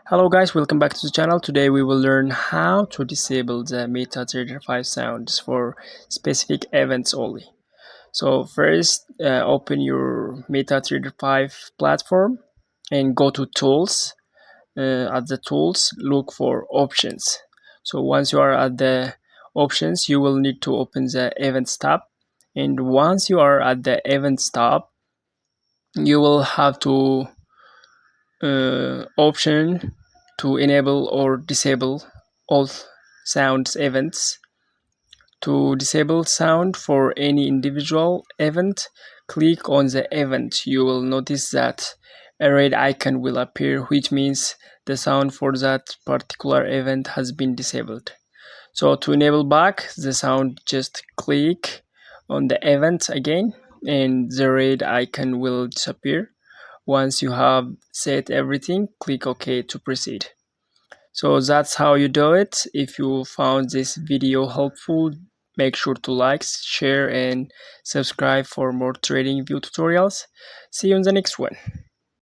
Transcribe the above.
Hello guys, welcome back to the channel. Today we will learn how to disable the Metatrader 5 sounds for specific events only. So first, open your Metatrader 5 platform and go to tools. At the tools, look for options. So once you are at the options, you will need to open the events tab. And once you are at the events tab, you will have to option to enable or disable all sounds events. To disable sound for any individual event, click on the event. You will notice that a red icon will appear, which means the sound for that particular event has been disabled. So to enable back the sound, just click on the event again and the red icon will disappear. Once you have set everything, click OK to proceed. So that's how you do it. If you found this video helpful, make sure to like, share, and subscribe for more trading view tutorials. See you in the next one.